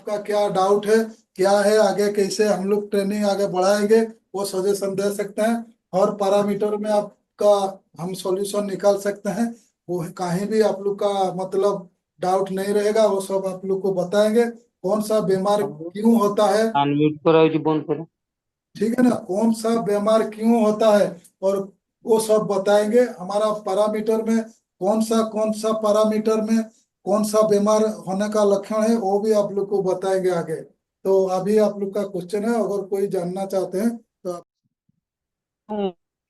आपका क्या डाउट है, क्या है, आगे कैसे हम लोग ट्रेनिंग आगे बढ़ाएंगे, वो सजेशन दे सकते हैं। हर पैरामीटर में आपका हम सॉल्यूशन निकाल सकते हैं। वो कहीं भी आप लोग का मतलब डाउट नहीं रहेगा, वो सब आप लोग को बताएंगे। कौन सा बीमार क्यों होता है, अनम्यूट कराओ बंद करो। ठीक है ना, कौन सा बीमार क्यों होता है, और वो सब बताएंगे। हमारा पैरामीटर में कौन सा पैरामीटर में कौन सा बीमार होने का लक्षण है, वो भी आप लोग को बताएंगे आगे। तो अभी आप लोग का क्वेश्चन है, अगर कोई जानना चाहते हैं तो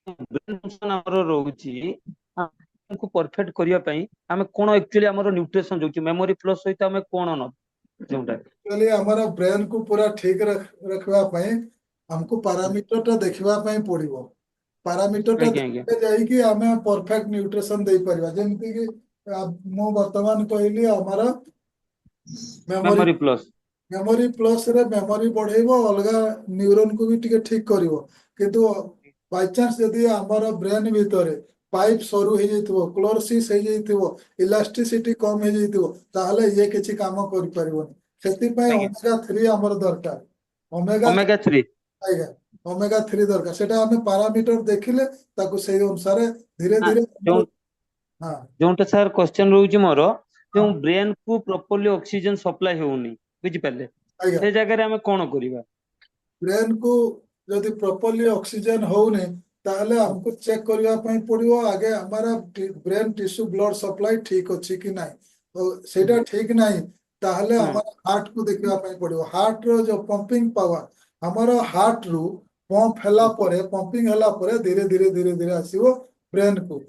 ब्रेन फंक्शन हमरो रहउची हमको परफेक्ट करिया पई हमें कोन एक्चुअली हमरो न्यूट्रिशन जोची मेमोरी प्लस सहित हमें कोन न जोंटा। चलिए हमारा ब्रेन को पूरा ठीक रखवा पाए हमको पैरामीटर देखा पड़ो। पैरामीटर आज्ञा आज्ञा देखते जाइए आम परफेक्ट न्यूट्रिशन दे पार जमीक कि मु बर्तमान कहली हमारा memory memory plus. Memory plus रे मेमोरी बढ़ेबो अलग न्यूरॉन को भी टिके ठीक करिवो। किंतु बाय चांस यदि हमारा ब्रेन भीतर पाइप सरू हो जाइथिबो क्लोरोसिस हो जाइथिबो इलास्टिसिटी कम हो जाइथिबो ताहले ये किछि काम करि परिबोनी। सेति पय आज्ञा ओमेगा 3 हमर दरकार। ओमेगा ओमेगा 3 आइगा ओमेगा 3 दरकार सेटा हमें पैरामीटर देखिले ताकू सही अनुसार धीरे धीरे जो हाँ जोंटा सर क्वेश्चन रहउची मोर जो हाँ ब्रेन को प्रॉपर्ली ऑक्सीजन सप्लाई होउनी बुझि पाले आइगा से जगह रे हमें कोन करिवा। ब्रेन को यदि प्रॉपर्ली ऑक्सीजन होने ताहले हमको चेक करबा पई पड़िबो आगे हमारा ब्रेन टिश्यू ब्लड सप्लाई ठीक अछि कि नहीं। तो सेटा ठीक नहीं ताहले हाँ हमारा हार्ट को देखबा पई पड़िबो। हार्ट रो जो पंपिंग पावर हमारा हार्ट रू पंप हला परे पंपिंग हला परे धीरे धीरे आसीबो ब्रेन को।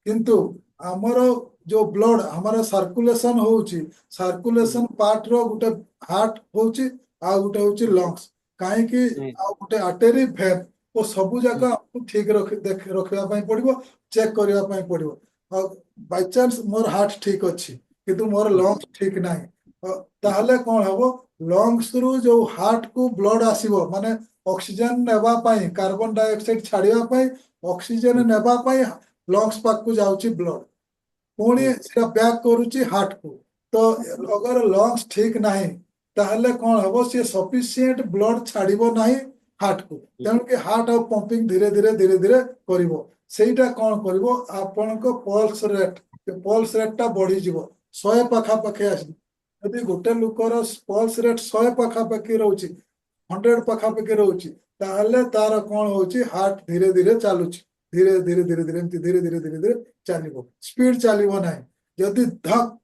किंतु हमरो जो ब्लड हमारा सर्कुलेशन होउची सर्कुलेशन पार्ट रो गुटे हार्ट होउची आ गुटे होउची लंग्स कहीं आ गुटे आर्टरी भेन वो सबु जाक आपको ठीक रखिया पई पड़िबो चेक करिया पई पड़िबो। और बाय चांस मोर हार्ट ठीक अछि किंतु मोर लंग्स ठीक नाही ताहले कोन हबो लंग्स रु जो हार्ट को ब्लड आसीबो माने ऑक्सीजन नेबा पई कार्बन डाइऑक्साइड छाड़िया पई ऑक्सीजन नेबा पई लंग्स पाक को जाउची ब्लड पुणी सेटा बैक करूची हार्ट को। तो अगर लंग्स ठीक नाही ताहले कौन हबो सी सफिशिएंट ब्लड छाड़िबो नाही हार्ट को तेणु कि हार्ट ऑफ पंपिंग धीरे धीरे करिवो। सेटा कौन करिवो आपनको पल्स रेट टा बढ़ी जिवो 100 पाखा पाखे आसी यदि गोटे लोकर पल्स रेट 100 पाखा पाखी रहउची 100 पाखा पाखी रहउची ताहले तार कौन होउची हार्ट धीरे धीरे चालुची धीरे धीरे एमती धीरे धीरे चलिबो स्पीड चलिबो नाही। यदि धक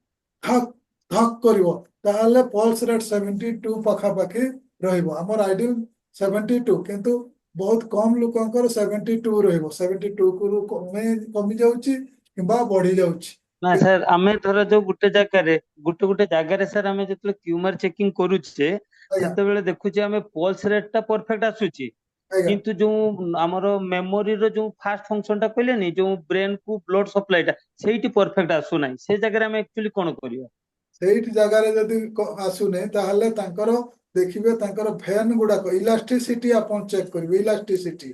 धक धक करिवो ताहले पल्स रेट 72 पाखा पाखी रहिबो हमर आइडियल 72 किंतु बहुत कम लोकंकर 72 रहिबो 72 को कमी जाउची किबा बढ़ी जाउची। ना सर आमे धर जो गुटे जागा रे सर आमे जतले ट्यूमर चेकिंग करूचे आज्ञा सेते देखुचे आमे पल्स रेट टा परफेक्ट आसुची आज्ञा किंतु जो हमर मेमोरी रो जो फास्ट फंक्शन टा कहलेनी जो ब्रेन को ब्लड सप्लाई टा सेठी परफेक्ट आसु नाही से जगह रे आमे एक्चुअली कोन करियो। ସେଇଠି ଜାଗାରେ ଯଦି ଆସୁନି ତାହେଲେ ତାଙ୍କର ଦେଖିବେ ତାଙ୍କର ଭେନ୍ ଗୁଡାକ ଇଲାଷ୍ଟିସିଟି ଆପଣ ଚେକ୍ କରିବେ ଇଲାଷ୍ଟିସିଟି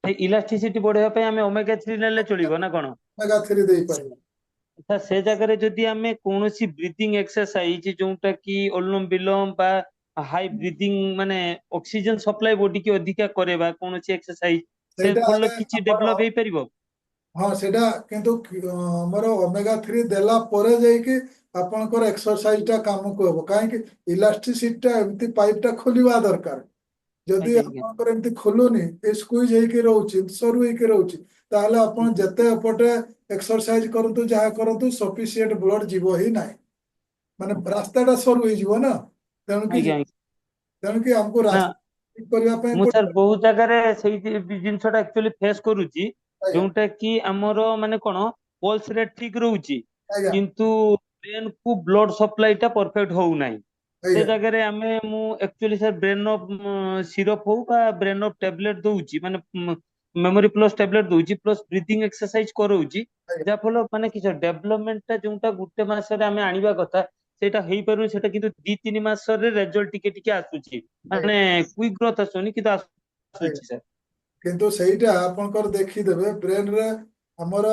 ସେ ଇଲାଷ୍ଟିସିଟି ବଢେଇବା ପାଇଁ ଆମେ ओमेगा 3 ନେଲେ ଚଳିବ ନା କଣ। ଓମେଗା 3 ଦେଇପାରିବେ। ଆଚ୍ଛା ସେ ଜାଗାରେ ଯଦି ଆମେ କୌଣସି ବ୍ରିଦିଂ ଏକ୍ସରସାଇଜ ଯୋଉଟା କି ଅନୁଲୋମ ବିଲୋମ ବା ହାଇ ବ୍ରିଦିଂ ମାନେ ଅକ୍ସିଜେନ ସପ୍ଲାଇ ବଡି କି ଅଧିକା କରେଇବା କୌଣସି ଏକ୍ସରସାଇଜ ସେ ସେଇଟା ଫଳରେ ଆଗେ କିଛି ଆମର ଡେଭଲପ ହେଇପାରିବ। ହଁ ସେଇଟା କିନ୍ତୁ ଆମର ଓମେଗା 3 ଦେଲା ପରେ ଯାଇକି ଆପଣଙ୍କର ଏକ୍ସରସାଇଜ ଟା କାମକୁ ହବ କାହିଁକି ଇଲାଷ୍ଟିସିଟି ଟା ଏମିତି ପାଇପ୍ ଟା ଖୋଲିବା ଦରକାର। ଯଦି ଆଜ୍ଞା ଆଜ୍ଞା ଆପଣଙ୍କର ଏମିତି ଖୋଲୁନି ଏ ସ୍କୁଇଜ ହେଇକି ରହୁଛି ସରୁ ହେଇକି ରହୁଛି ତାହେଲେ ଆପଣ ଯେତେ ଏପଟେ ଏକ୍ସରସାଇଜ କରନ୍ତୁ ଯାହା କରନ୍ତୁ ସଫିସିଏଣ୍ଟ ବ୍ଲଡ ଯିବ ହିଁ ନାହିଁ। ମାନେ ରାସ୍ତାଟା ସରୁ ହେଇଯିବ ନା ତେଣୁକି ଆଜ୍ଞା ଆଜ୍ଞା। ତେଣୁକି ଆମକୁ ନା ରାସ୍ତା ଠିକ କରିବା ପାଇଁ ମୁଁ ସାର୍ ପଡିବ। ବହୁତ ଜାଗାରେ ସେଇ ଜିନିଷ ଟା ଆକ୍ଚୁଆଲି ଫେସ୍ କରୁଛି ଆଜ୍ଞା ଯୋଉଟା କି ଆମର ମାନେ କଣ ପଲ୍ସ ରେଟ୍ ଠିକ ରହୁଛି ଆଜ୍ଞା କିନ୍ତୁ ବ୍ରେନ କୁ ବ୍ଲଡ ସପ୍ଲାଇ ଟା ପରଫେକ୍ଟ ହଉନାହିଁ। ସେ ଆଜ୍ଞା ଜାଗାରେ ଆମେ ମୁଁ actually sir brain of syrup ହଉ ବା ବ୍ରେନ ଅଫ ଟ୍ୟାବଲେଟ ଦଉଛି ମାନେ ମେମୋରି ପ୍ଲସ୍ ଟ୍ୟାବଲେଟ ଦଉଛି ପ୍ଲସ୍ ବ୍ରିଦିଂ ଏକ୍ସରସାଇଜ କରଉଛି ଆଜ୍ଞା ଯାହା ଫଳରେ ମାନେ କିଛି ଡେଭଲପମେଣ୍ଟ ଟା ଯୋଉଟା ଗୋଟେ ମାସରେ ଆମେ ଆଣିବା କଥା ସେଇଟା ହେଇପାରୁନି ସେଟା କିନ୍ତୁ 2-3 ମାସରେ ରେଜଲ୍ଟ ଟିକେ ଟିକେ ଆସୁଛି ଆଜ୍ଞା ମାନେ କୁଇକ୍ ଗ୍ରୋଥ ଆସୁନି କିନ୍ତୁ ଆଜ୍ଞା ଆସୁଛି ସାର୍। କିନ୍ତୁ ସେଇଟା ଆପଣଙ୍କର ଦେଖିଦେବେ ବ୍ରେନରେ ଆମର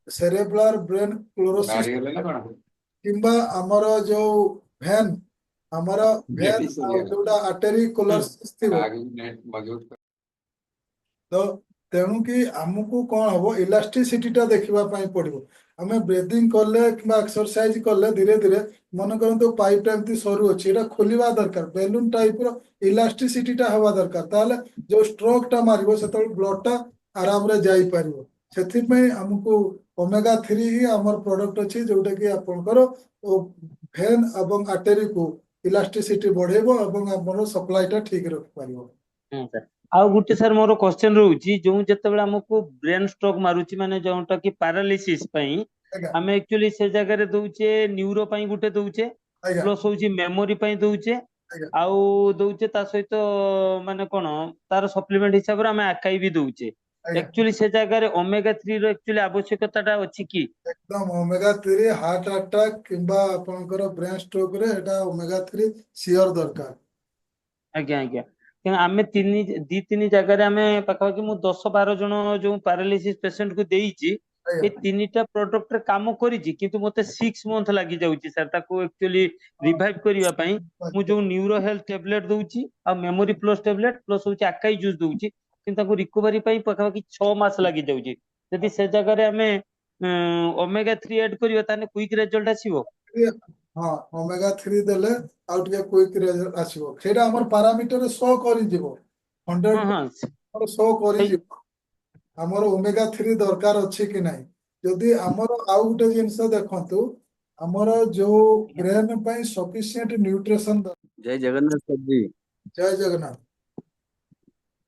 ସେରେବ୍ରାଲ ବ୍ରେନ କ୍ଲୋରୋସିସ୍ କିମ୍ବା ଆମର ଯୋଉ ଭେନ୍ ଆମର ଭେନ୍ ଆଉ ଯୋଉଟା ଆର୍ଟେରୀ ହୁଁ କୋଲସିସ୍ ଥିବ ତ ତେଣୁକି ଆମକୁ କଣ ହବ ଇଲାଷ୍ଟିସିଟି ଟା ଦେଖିବା ପାଇଁ ପଡିବ। ଆମେ ବ୍ରେଦିଂ କଲେ କିମ୍ବା ଏକ୍ସରସାଇଜ କଲେ ଧୀରେ ଧୀରେ ମନେ କରନ୍ତୁ ପାଇପ୍ ଟା ଏମିତି ସରୁ ଅଛି ଏଟା ଖୋଲିବା ଦରକାର ବେଲୁନ ଟାଇପ ର ଇଲାଷ୍ଟିସିଟି ଟା ହବା ଦରକାର ତାହେଲେ ଯୋଉ ଷ୍ଟ୍ରୋକ ଟା ମାରିବ ସେତେବେଳେ ବ୍ଲଡ ଟା ଆରାମରେ ଯାଇପାରିବ। ସେଥିପାଇଁ ଆମକୁ ଓମେଗା 3 ହିଁ ଆମର ପ୍ରଡକ୍ଟ ଅଛି ଯୋଉଟା କି ଆପଣଙ୍କର ଭେନ୍ ଏବଂ ଆର୍ଟେରୀକୁ ଇଲାଷ୍ଟିସିଟି ବଢେଇବ ଏବଂ ଆମର ସପ୍ଲାଇ ଟା ଠିକ ରଖିପାରିବ। ହୁଁ ସାର୍ ଆଉ ଗୋଟେ ସାର୍ ମୋର କ୍ୱେଶ୍ଚନ ରହୁଛି ଯୋଉ ଯେତେବେଳେ ଆମକୁ ବ୍ରେନ ଷ୍ଟ୍ରୋକ ମାରୁଛି ମାନେ ଯୋଉଟା କି ପାରାଲିସିସ୍ ପାଇଁ ଆଜ୍ଞା ଆମେ ଆକ୍ଚୁଆଲି ସେ ଜାଗାରେ ଦଉଛେ ନ୍ୟୁରୋ ପାଇଁ ଗୋଟେ ଦଉଛେ ଆଜ୍ଞା ପ୍ଲସ୍ ହଉଛି ମେମୋରି ପାଇଁ ଦଉଛେ ଆଜ୍ଞା ଆଉ ଦଉଛେ ତା ସହିତ ମାନେ କଣ ତାର ସପ୍ଲିମେଣ୍ଟ ହିସାବରେ ଆମେ ଆକାଇ ବି ଦଉଛେ ଆଜ୍ଞା ଆକ୍ଚୁଆଲି ସେ ଜାଗାରେ ଓମେଗା 3 ର ଆକ୍ଚୁଆଲି ଆବଶ୍ୟକତା ଟା ଅଛି କି? एकदम ओमेगा 3 हार्ट अटैक किंबा आपनकर ब्रेन स्ट्रोक रे एटा ओमेगा 3 सियर दरकार। ଆଜ୍ଞା ଆଜ୍ଞା କାରଣ ଆମେ ଦି ତିନି ଜାଗାରେ ଆମେ ପାଖାପାଖି ମୁଁ 10-12 ଜଣ ଯୋଉ ପାରାଲିସିସ୍ ପେସେଣ୍ଟ କୁ ଦେଇଛି ଆଜ୍ଞା ଏ ତିନିଟା ପ୍ରଡକ୍ଟରେ କାମ କରିଛି କିନ୍ତୁ ମତେ 6 ମନ୍ଥ ଲାଗି ଯାଉଛି ସାର୍ ତାକୁ ଆକ୍ଚୁଆଲି ରିଭାଇଭ କରିବା ପାଇଁ। ମୁଁ ଯୋଉ ନ୍ୟୁରୋ ହେଲ୍ଥ ଟ୍ୟାବଲେଟ ଦଉଛି ଆଉ ମେମୋରି ପ୍ଲସ୍ ଟ୍ୟାବଲେଟ ପ୍ଲସ୍ ହଉଛି ଆକାଇ ଜୁସ୍ ଦଉଛି କିନ୍ତୁ ତାକୁ ରିକଭରି ପାଇଁ ପାଖାପାଖି 6 ମାସ ଲାଗି ଯାଉଛି। ଯଦି ସେ ଜାଗାରେ ଆମେ ଓମେଗା 3 ଆଡ୍ କରିବା ତାହେଲେ କ୍ୱିକ୍ ରେଜଲ୍ଟ ଆସିବ। ହଁ ओमेगा 3 ଦେଲେ ଆଉ ଟିକେ କ୍ୱିକ୍ ରେଜଲ୍ଟ ଆସିବ ସେଇଟା ଆମର ପାରାମିଟର ଶୋ କରିଯିବ ହଁ 100 ହଁ ଶୋ ସେଇ କରିଯିବ ଆମର ओमेगा 3 ଦରକାର ଅଛି କି ନାହିଁ। ଯଦି ଆମର ଆଉ ଗୋଟେ ଜିନିଷ ଦେଖନ୍ତୁ ଆମର ଯୋଉ ବ୍ରେନ ପାଇଁ ସଫିସିଏंट ନ୍यूट्रिशन जय जगन्नाथ सर जी। जय जगन्नाथ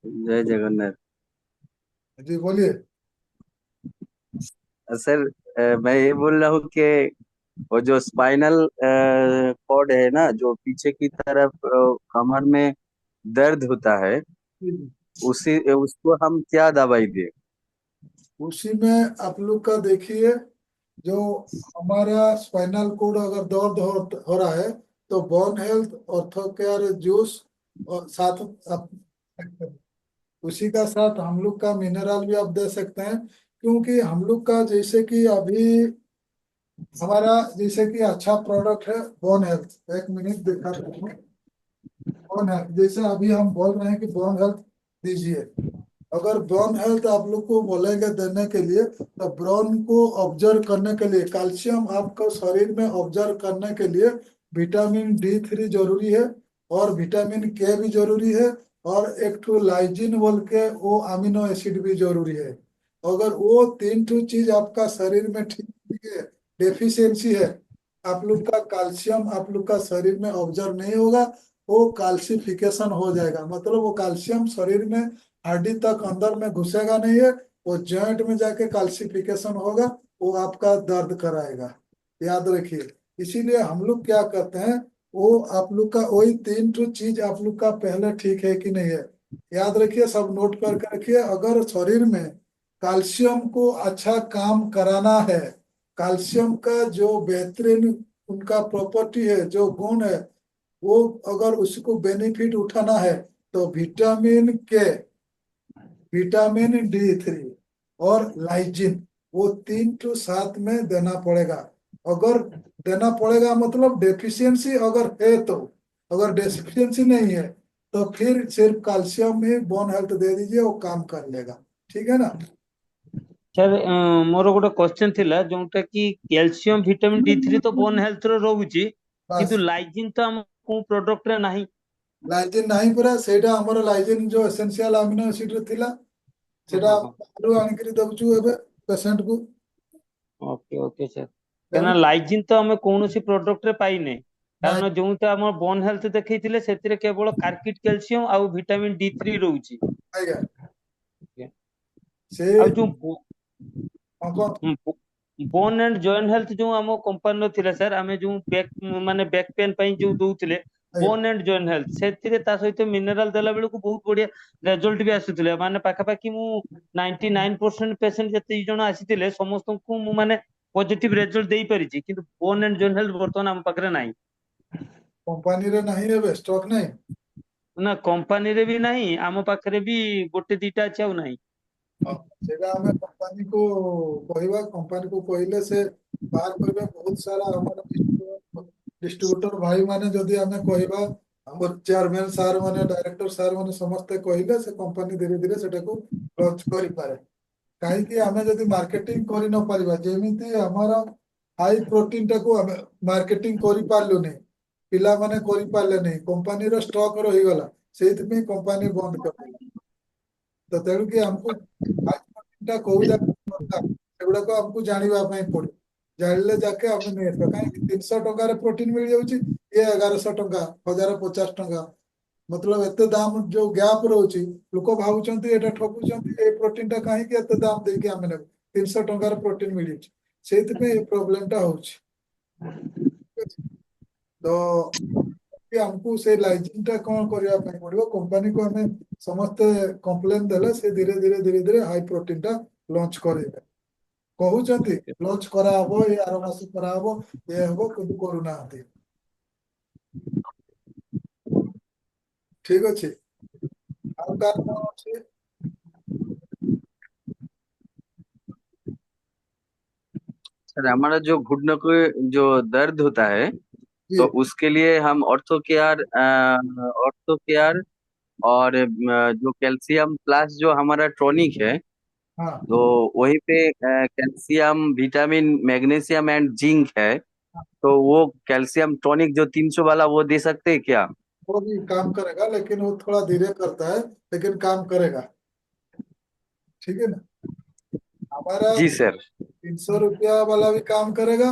जय जगन्नाथ। जी बोलिए। सर मैं ये बोल रहा हूँ कि वो जो स्पाइनल कॉर्ड है ना जो पीछे की तरफ कमर में दर्द होता है उसी उसको हम क्या दवाई दें? उसी में आप लोग का देखिए जो हमारा स्पाइनल कोड अगर दर्द हो रहा है तो bone health ortho care juice और साथ उसी का साथ हम लोग का मिनरल भी आप दे सकते हैं क्योंकि हम लोग का जैसे कि अभी हमारा जैसे कि अच्छा प्रोडक्ट है बोन हेल्थ। एक मिनट देखा बोन हेल्थ जैसे अभी हम बोल रहे हैं कि बोन हेल्थ दीजिए। अगर बोन हेल्थ आप लोग को बोलेंगे देने के लिए तो ब्रोन को ऑब्जर्व करने के लिए कैल्शियम आपको शरीर में ऑब्जर्व करने के लिए विटामिन D3 जरूरी है और विटामिन के भी जरूरी है और एक ठो लाइजिन बोल के वो अमीनो एसिड भी जरूरी है। अगर वो तीन ठो चीज आपका शरीर में ठीक है डेफिशिएंसी है आप लोग का कैल्शियम आप लोग का शरीर में ऑब्जर्व नहीं होगा वो कैल्सिफिकेशन हो जाएगा मतलब वो कैल्शियम शरीर में हड्डी तक अंदर में घुसेगा नहीं है वो जॉइंट में जाके कैल्सिफिकेशन होगा वो आपका दर्द कराएगा। याद रखिए इसीलिए हम लोग क्या करते हैं वो आप लोग का वही तीन ठो चीज आप लोग का पहले ठीक है कि नहीं है याद रखिए सब नोट करके रखिए। अगर शरीर में कैल्शियम को अच्छा काम कराना है कैल्शियम का जो बेहतरीन उनका प्रॉपर्टी है जो गुण है वो अगर उसको बेनिफिट उठाना है तो विटामिन D3 और लाइजिन वो तीन तो साथ में देना पड़ेगा। अगर देना पड़ेगा मतलब डेफिशिएंसी अगर है तो अगर डेफिशिएंसी नहीं है तो फिर सिर्फ कैल्शियम ही बोन हेल्थ दे दीजिए वो काम कर लेगा। ठीक है ना। ସାର୍ ମୋର ଗୋଟେ କ୍ୱେଶ୍ଚନ ଥିଲା ଯୋଉଟା କି କ୍ୟାଲସିୟମ ଭିଟାମିନ D3 ତ ବୋନ୍ ହେଲ୍ଥ ର ରହୁଛି ବାସ୍ କିନ୍ତୁ ଲାଇଜିନ୍ ତ ଆମ କୋଉ ପ୍ରଡକ୍ଟରେ ନାହିଁ। ଲାଇଜିନ୍ ନାହିଁ ପୁରା ସେଇଟା ଆମର ଲାଇଜିନ୍ ଯୋଉ ଏସେନ୍ସିଆଲ ଆମିନୋ ଏସିଡ୍ ରେ ଥିଲା ହଁ ସେଇଟା ହଁ ହଁ ବାହାରୁ ଆଣିକିରି ଦଉଛୁ ଏବେ ପେସେଣ୍ଟ କୁ। ଓକେ ଓକେ ସାର୍ ତେଣୁ କାହିଁକିନା ଲାଇଜିନ୍ ତ ଆମେ କୌଣସି ପ୍ରଡକ୍ଟରେ ପାଇନେ ନାଇଁ କାରଣ ଯୋଉଟା ଆମର ବୋନ୍ ହେଲ୍ଥ ଦେଖେଇଥିଲେ ସେଥିରେ କେବଳ କାର୍କିଟ କ୍ୟାଲସିୟମ ଆଉ ଭିଟାମିନ D3 ରହୁଛି। ଆଜ୍ଞା ସେ ଆଉ ଯୋଉ ହଁ କଣ ବୋନ୍ ଆଣ୍ଡ ଜଏଣ୍ଟ ହେଲ୍ଥ ଯୋଉ ଆମ କମ୍ପାନୀର ଥିଲା ସାର୍ ଆମେ ଯୋଉ ମାନେ ବ୍ୟାକ୍ ପେନ୍ ପାଇଁ ଯୋଉ ଦଉଥିଲେ ଆଜ୍ଞା ବୋନ୍ ଆଣ୍ଡ ଜଏଣ୍ଟ ହେଲ୍ଥ ସେଥିରେ ତା ସହିତ ମିନେରାଲ ଦେଲା ବେଳକୁ ବହୁତ ବଢିଆ ରେଜଲ୍ଟ ବି ଆସୁଥିଲେ ମାନେ ପାଖାପାଖି ମୁଁ 99% ପେସେଣ୍ଟ ଯେତିକି ଜଣ ଆସିଥିଲେ ସମସ୍ତଙ୍କୁ ମୁଁ ମାନେ ପଜିଟିଭ ରେଜଲ୍ଟ ଦେଇପାରିଛି କିନ୍ତୁ ବୋନ୍ ଆଣ୍ଡ ଜଏଣ୍ଟ ହେଲ୍ଥ ବର୍ତ୍ତମାନ ଆମ ପାଖରେ ନାହିଁ। କମ୍ପାନୀରେ ନାହିଁ ଏବେ ଷ୍ଟକ୍ ନାହିଁ। ନା କମ୍ପାନୀରେ ବି ନାହିଁ ଆମ ପାଖରେ ବି ଗୋଟେ ଦିଟା ଅଛି ଆଉ ନାହିଁ। ହଁ, ସେଇଟା ଆମେ କମ୍ପାନୀକୁ କହିବା କମ୍ପାନୀକୁ କହିଲେ ସେ ବାହାର କରିବେ ବହୁତ ସାରା ଆମର डिस्ट्रीब्यूटर भाई माने जदि आमे कहबा हमर चेयरमैन सार माने डायरेक्टर सार माने समस्त कहले से कंपनी धीरे धीरे सेटा को लॉन्च करि पारे कहीं आमे जदि मार्केटिंग करि न परिबा जेमिति हमारा हाई प्रोटीन टाको आमे मार्केटिंग करि पारलु नहीं पिला माने करि पारले नहीं कंपनी रो स्टॉक रही गला सेति में कंपनी बंद कर देला तो तेणु कि हमको हाई प्रोटीन टा कोउ जा एगुड़ा को हमको जानिबा पई पड़े जानले जाके हम नहीं आसबा कहीं 300 टंका रे प्रोटीन मिल जाउची ये 1100 टंका 1050 टंका मतलब एते दाम जो गैप रोची लोक भावुचंती एटा ठकुचंती ए प्रोटीन टा काहे के एते दाम दे के हम ने 300 टंका रे प्रोटीन मिल जाउची सेति पे ए प्रॉब्लम टा होची तो कि हमको से लाइसेंस टा कौन करिया पे पड़िबो कंपनी को हमें समस्त कंप्लेन देले से धीरे धीरे हाई प्रोटीन टा लॉन्च करेगा कहउचंती लॉन्च करा हबो ये आर मास करा हबो ये हबो କିନ୍ତୁ କରୁନାହାନ୍ତି ठीक अछि ଆଉ କାର କଣ ଅଛି सर हमारा जो घुटनों को जो दर्द होता है जी तो उसके लिए हम ऑर्थो केयर और जो कैल्शियम प्लस जो हमारा टॉनिक है हाँ तो वहीं पे calcium vitamin magnesium and zinc है तो वो कैल्शियम टॉनिक जो 300 वाला वो दे सकते हैं क्या? वो भी काम करेगा लेकिन वो थोड़ा धीरे करता है लेकिन काम करेगा ठीक है ना हमारा जी सर। 300 रुपया वाला भी काम करेगा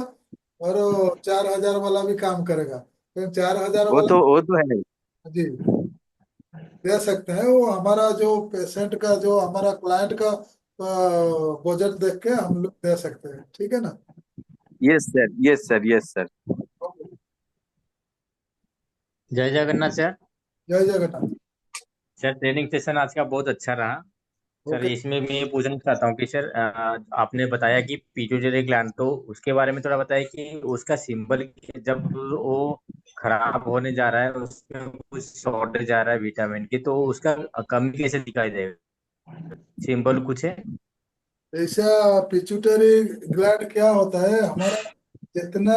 और 4000 वाला भी काम करेगा तो 4000 वाला वो तो है। जी दे सकते हैं वो हमारा जो पेशेंट का जो हमारा क्लाइंट का बजट देख के हम लोग दे सकते हैं ठीक है ना yes sir, yes sir, yes sir. जय जगन्नाथ सर। जय जगन्नाथ सर ट्रेनिंग सेशन आज का बहुत अच्छा रहा। सर ओके इसमें मैं ये पूछना चाहता हूँ कि सर आपने बताया कि पिट्यूटरी ग्लैंड तो उसके बारे में थोड़ा बताया कि उसका सिंबल जब वो खराब होने जा रहा है उसमें कुछ शॉर्टेज आ रहा है विटामिन की तो उसका कमी कैसे दिखाई देगा सिंबल कुछ है। ऐसा पिट्यूटरी ग्लैंड क्या होता है हमारा जितना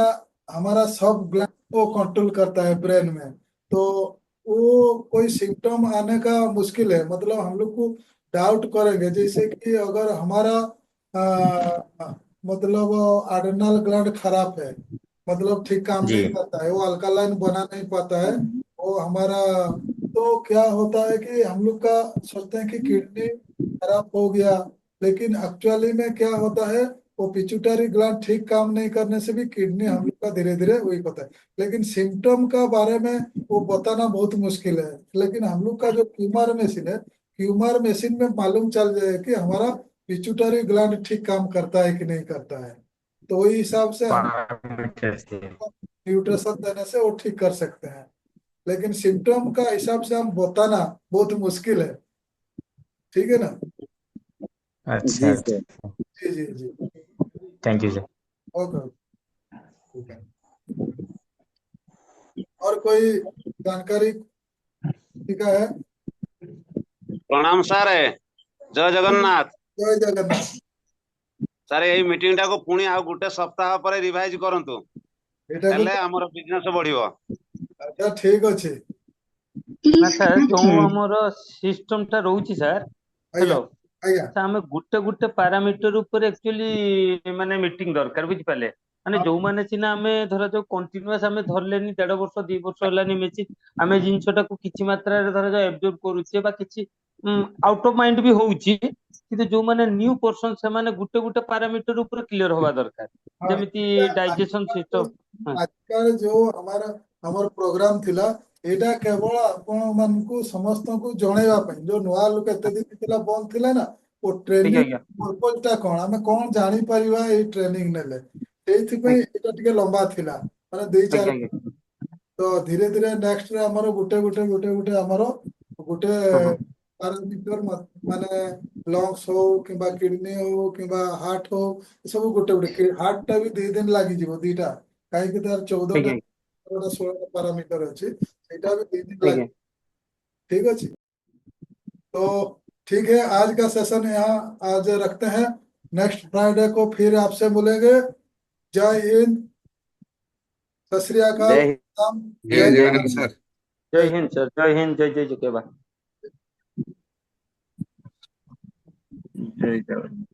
हमारा सब ग्लैंड को कंट्रोल करता है ब्रेन में तो वो कोई सिम्टम आने का मुश्किल है मतलब हम लोग को डाउट करेंगे जैसे कि अगर हमारा मतलब आड्रेनल ग्लैंड खराब है मतलब ठीक काम जी नहीं करता है वो अल्कालाइन बना नहीं पाता है वो हमारा तो क्या होता है कि हम लोग का सोचते हैं कि किडनी खराब हो गया लेकिन एक्चुअली में क्या होता है वो पिट्यूटरी ग्लैंड ठीक काम नहीं करने से भी किडनी हम लोग का धीरे धीरे वीक होता है लेकिन सिम्टम का बारे में वो बताना बहुत मुश्किल है लेकिन हम लोग का जो क्यूमर मशीन है क्यूमर मशीन में मालूम चल जाए कि हमारा पिट्यूटरी ग्लैंड ठीक काम करता है कि नहीं करता है तो वही हिसाब से हम पैरामीटर से। न्यूट्रिशन देने से वो ठीक कर सकते हैं लेकिन सिम्टम का हिसाब से हम बताना बहुत मुश्किल है ठीक है ना अच्छा जी सर। अच्छा। जी जी जी थैंक यू सर। ओके ठीक है और कोई जानकारी ठीक है प्रणाम सर जय जगन्नाथ जय जगन्नाथ सर यही मीटिंग टाको पुणी आ गोटे सप्ताह पर रिवाइज करंतु एटा को हेले हमर बिजनेस बढ़िबो। अच्छा ठीक अच्छे ନା ସାର୍ ଯୋଉ ଆମର ସିଷ୍ଟମ ଟା ରହୁଛି ସାର୍ ଆଜ୍ଞା ହ୍ୟାଲୋ ଆଜ୍ଞା ଆମେ ଗୋଟେ ଗୋଟେ ପାରାମିଟର ଉପରେ ଆକ୍ଚୁଆଲି ମାନେ ମିଟିଂ ଦରକାର ବୁଝିପାରିଲେ ମାନେ ହଁ ଯୋଉମାନେ ସିନା ଆମେ ଧର ଯୋଉ କଣ୍ଟିନ୍ୟୁଆସ ଆମେ ଧରିଲେନି 1.5 ବର୍ଷ 2 ବର୍ଷ ହେଲାନି ମେସିନ୍ ଆମେ ଜିନିଷଟାକୁ କିଛି ମାତ୍ରାରେ ଧର ଯୋଉ ଏବଜର୍ଭ କରୁଛେ ବା କିଛି ଆଉଟ ଅଫ ମାଇଣ୍ଡ ବି ହଉଛି କିନ୍ତୁ ଯୋଉମାନେ ନ୍ୟୁ ପର୍ସନ ସେମାନେ ଗୋଟେ ଗୋଟେ ପାରାମିଟର ଉପରେ କ୍ଲିୟର ହବା ଦରକାର हाँ ଯେମିତି ଡାଇଜେସନ आजकल ସିଷ୍ଟମ। आजकल जो हमारा हमर प्रोग्राम थिला एटा केवल आपण मानकु समस्त को जणेवा ପାଇଁ जो नुआ लोक एते दिन थिला बंद थिला ना ओ ठीक ट्रेनिंग है पर्पस टा कोन हमें कोन जानि परिबा ए ट्रेनिंग नेले एथि पे एटा टिके लंबा थिला माने 2-4 ଆଜ୍ଞା ଆଜ୍ଞା तो धीरे धीरे नेक्स्ट रे हमर गोटे हमर गोटे पैरामीटर माने लंग्स हो किबा किडनी हो किबा हार्ट हो सब गोटे हार्ट टा भी 2 दिन लागी जीवो दीटा काहे कि तार 14 ठीक टा है 16 पैरामीटर अछि सेटा भी 2 दिन ठीक लागी है ठीक अछि तो ठीक है आज का सेशन यहाँ आज रखते हैं नेक्स्ट फ्राइडे को फिर आपसे मिलेंगे जय हिंद सत श्री अकाल। जय हिंद। जय जय जवान। हिंद सर। जय हिंद सर, जय हिंद, जय जय जय। जय जवान।